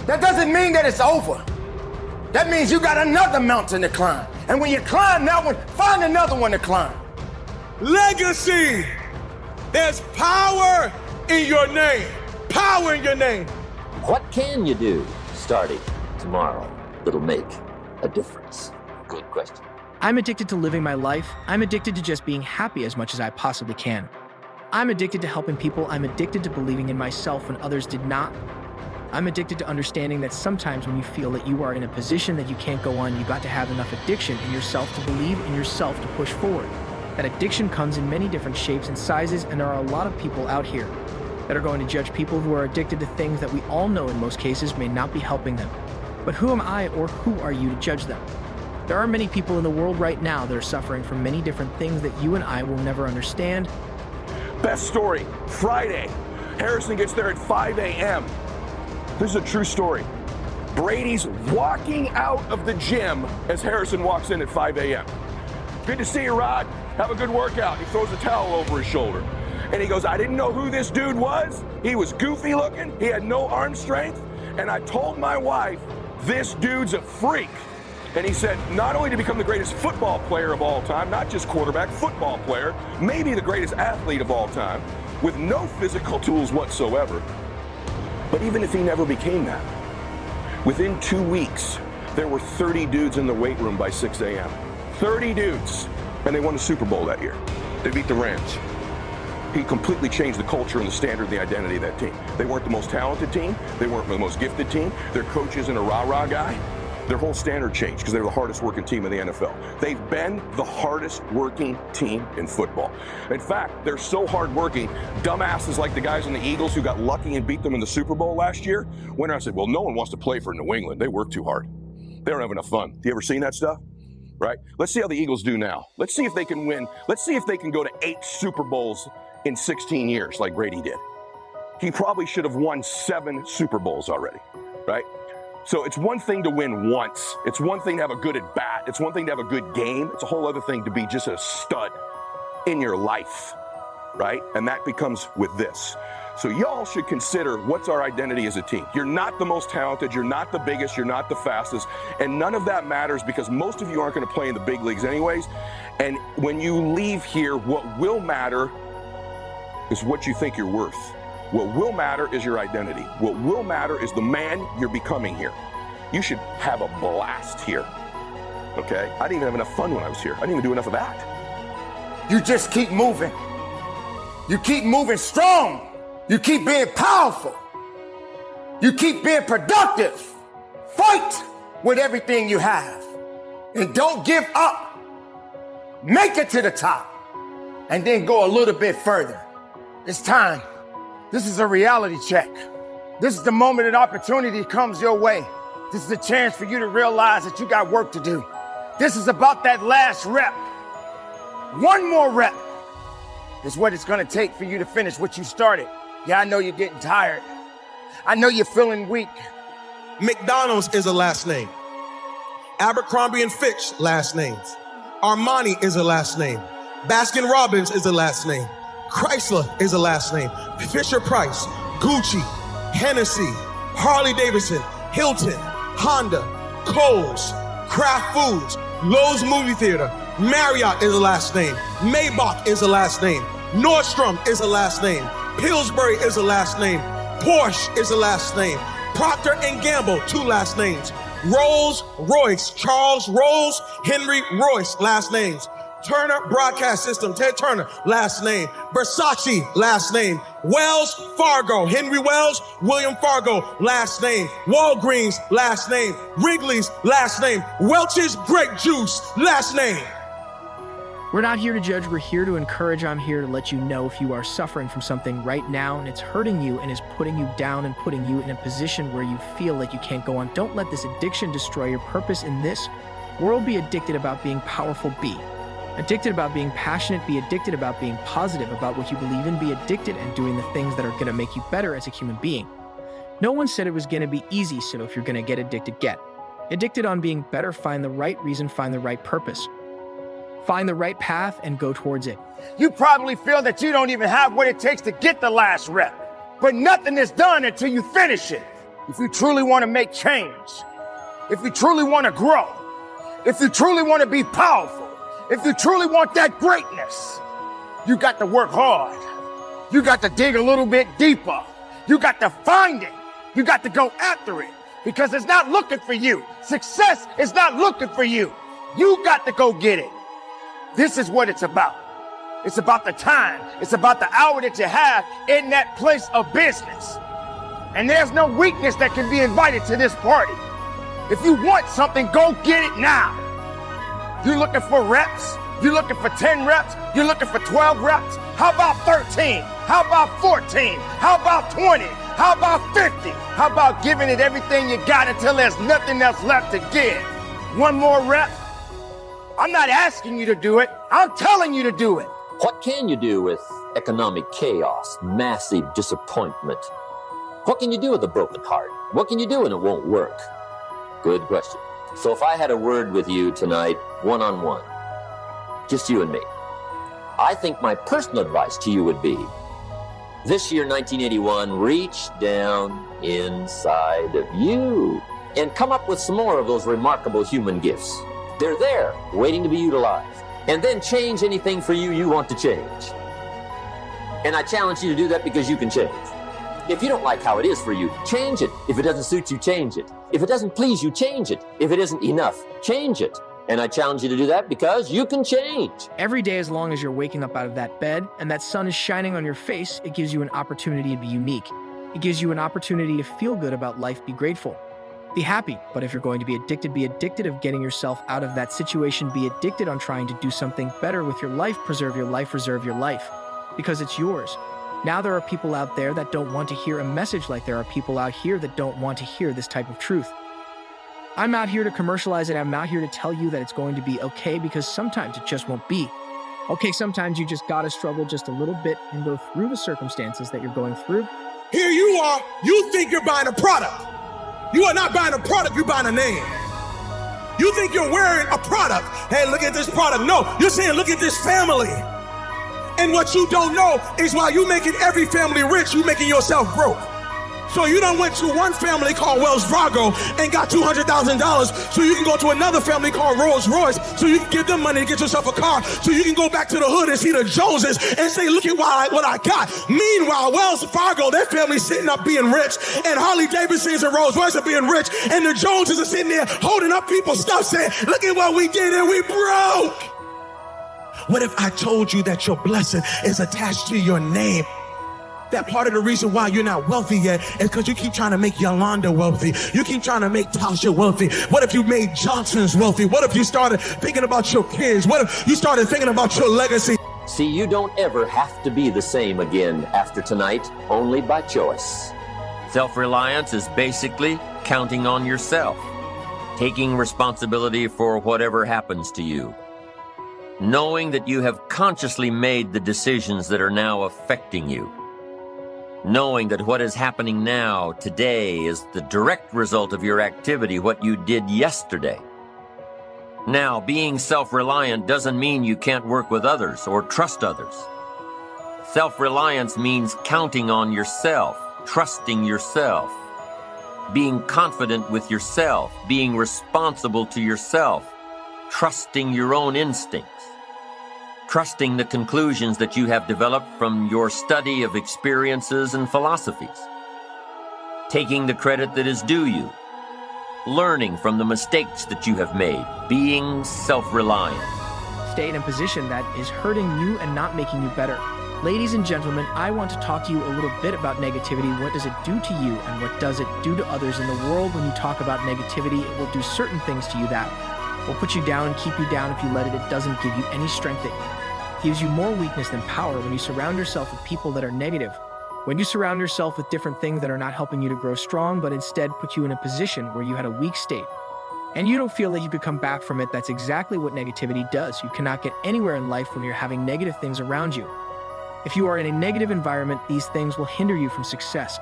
that doesn't mean that it's over. That means you got another mountain to climb. And when you climb that one, find another one to climb. Legacy. There's power in your name. Power in your name. What can you do starting tomorrow that'll make a difference? Good question. I'm addicted to living my life. I'm addicted to just being happy as much as I possibly can. I'm addicted to helping people. I'm addicted to believing in myself when others did not. I'm addicted to understanding that sometimes when you feel that you are in a position that you can't go on, you got to have enough addiction in yourself to believe in yourself to push forward. That addiction comes in many different shapes and sizes, and there are a lot of people out here that are going to judge people who are addicted to things that we all know in most cases may not be helping them. But who am I or who are you to judge them? There are many people in the world right now that are suffering from many different things that you and I will never understand. Best story, Friday. Harrison gets there at 5 a.m. This is a true story. Brady's walking out of the gym as Harrison walks in at 5 a.m. Good to see you, Rod. Have a good workout. He throws a towel over his shoulder. And he goes, I didn't know who this dude was. He was goofy looking. He had no arm strength. And I told my wife, this dude's a freak. And he said, not only to become the greatest football player of all time, not just quarterback, football player, maybe the greatest athlete of all time, with no physical tools whatsoever. But even if he never became that, within 2 weeks, there were 30 dudes in the weight room by 6 a.m. 30 dudes. And they won the Super Bowl that year. They beat the Rams. He completely changed the culture and the standard and the identity of that team. They weren't the most talented team. They weren't the most gifted team. Their coach isn't a rah-rah guy. Their whole standard changed because they're the hardest working team in the NFL. They've been the hardest working team in football. In fact, they're so hard working, dumbasses like the guys in the Eagles who got lucky and beat them in the Super Bowl last year, went around and said, well, no one wants to play for New England. They work too hard. They don't have enough fun. You ever seen that stuff? Right? Let's see how the Eagles do now. Let's see if they can win. Let's see if they can go to 8 Super Bowls in 16 years like Brady did. He probably should have won 7 Super Bowls already, right? So it's one thing to win once. It's one thing to have a good at bat. It's one thing to have a good game. It's a whole other thing to be just a stud in your life, right? And that becomes with this. So y'all should consider what's our identity as a team. You're not the most talented, you're not the biggest, you're not the fastest, and none of that matters because most of you aren't going to play in the big leagues anyways. And when you leave here, what will matter is what you think you're worth. What will matter is your identity. What will matter is the man you're becoming here. You should have a blast here, okay? I didn't even have enough fun when I was here. I didn't even do enough of that. You just keep moving. You keep moving strong. You keep being powerful. You keep being productive. Fight with everything you have. And don't give up. Make it to the top. And then go a little bit further. It's time. This is a reality check. This is the moment an opportunity comes your way. This is a chance for you to realize that you got work to do. This is about that last rep. One more rep is what it's going to take for you to finish what you started. Yeah, I know you're getting tired. I know you're feeling weak. McDonald's is a last name. Abercrombie and Fitch, last names. Armani is a last name. Baskin Robbins is a last name. Chrysler is a last name. Fisher Price, Gucci, Hennessy, Harley Davidson, Hilton, Honda, Kohl's, Kraft Foods, Lowe's Movie Theater, Marriott is a last name. Maybach is a last name. Nordstrom is a last name. Pillsbury is a last name. Porsche is a last name. Procter & Gamble, 2 last names. Rolls Royce, Charles Rolls, Henry Royce, last names. Turner Broadcast System, Ted Turner, last name. Versace, last name. Wells Fargo, Henry Wells, William Fargo, last name. Walgreens, last name. Wrigley's, last name. Welch's Grape Juice, last name. We're not here to judge, we're here to encourage. I'm here to let you know if you are suffering from something right now and it's hurting you and is putting you down and putting you in a position where you feel like you can't go on. Don't let this addiction destroy your purpose in this world. Be addicted about being powerful. Be addicted about being passionate. Be addicted about being positive about what you believe in. Be addicted and doing the things that are going to make you better as a human being. No one said it was going to be easy, so if you're going to get addicted, get addicted on being better. Find the right reason, find the right purpose. Find the right path and go towards it. You probably feel that you don't even have what it takes to get the last rep, but nothing is done until you finish it. if you truly want to make change, if you truly want to grow, if you truly want to be powerful, if you truly want that greatness, you got to work hard. You got to dig a little bit deeper. You got to find it. You got to go after it because it's not looking for you. Success is not looking for you. You got to go get it. This is what it's about. It's about the time. It's about the hour that you have in that place of business. And there's no weakness that can be invited to this party. If you want something, go get it now. You're looking for reps. You're looking for 10 reps. You're looking for 12 reps. How about 13? How about 14? How about 20? How about 50? How about giving it everything you got until there's nothing else left to give? One more rep? I'm not asking you to do it. I'm telling you to do it. What can you do with economic chaos, massive disappointment? What can you do with a broken heart? What can you do when it won't work? Good question. So if I had a word with you tonight, one-on-one, just you and me, I think my personal advice to you would be, this year, 1981, reach down inside of you and come up with some more of those remarkable human gifts. They're there, waiting to be utilized. And then change anything for you want to change. And I challenge you to do that because you can change. If you don't like how it is for you, change it. If it doesn't suit you, change it. If it doesn't please you, change it. If it isn't enough, change it. And I challenge you to do that because you can change. Every day, as long as you're waking up out of that bed and that sun is shining on your face, it gives you an opportunity to be unique. It gives you an opportunity to feel good about life, be grateful. Be happy, but if you're going to be addicted of getting yourself out of that situation. Be addicted on trying to do something better with your life, preserve your life, reserve your life, because it's yours. Now there are people out there that don't want to hear a message like there are people out here that don't want to hear this type of truth. I'm not here to commercialize it. I'm not here to tell you that it's going to be okay, because sometimes it just won't be. Okay, sometimes you just gotta struggle just a little bit and go through the circumstances that you're going through. Here you are, you think you're buying a product. You are not buying a product, you're buying a name. You think you're wearing a product. Hey, look at this product. No, you're saying, look at this family. And what you don't know is while you're making every family rich, you're making yourself broke. So you done went to one family called Wells Fargo and got $200,000 so you can go to another family called Rolls Royce so you can give them money to get yourself a car so you can go back to the hood and see the Joneses and say, look at what I got. Meanwhile, Wells Fargo, their family's sitting up being rich, and Harley Davidsons and Rolls Royce are being rich, and the Joneses are sitting there holding up people's stuff saying, look at what we did and we broke. What if I told you that your blessing is attached to your name? That part of the reason why you're not wealthy yet is because you keep trying to make Yolanda wealthy. You keep trying to make Tasha wealthy. What if you made Johnson's wealthy? What if you started thinking about your kids? What if you started thinking about your legacy? See, you don't ever have to be the same again after tonight, only by choice. Self-reliance is basically counting on yourself, taking responsibility for whatever happens to you, knowing that you have consciously made the decisions that are now affecting you, knowing that what is happening now, today, is the direct result of your activity, what you did yesterday. Now, being self-reliant doesn't mean you can't work with others or trust others. Self-reliance means counting on yourself, trusting yourself, being confident with yourself, being responsible to yourself, trusting your own instincts, trusting the conclusions that you have developed from your study of experiences and philosophies, taking the credit that is due you, learning from the mistakes that you have made, being self-reliant. Stay in a position that is hurting you and not making you better. Ladies and gentlemen, I want to talk to you a little bit about negativity. What does it do to you, and what does it do to others in the world? When you talk about negativity, it will do certain things to you that will put you down and keep you down. If you let it, it doesn't give you any strength. It gives you more weakness than power. When you surround yourself with people that are negative, when you surround yourself with different things that are not helping you to grow strong, but instead put you in a position where you had a weak state, and you don't feel that you could come back from it, that's exactly what negativity does. You cannot get anywhere in life when you're having negative things around you. If you are in a negative environment, these things will hinder you from success.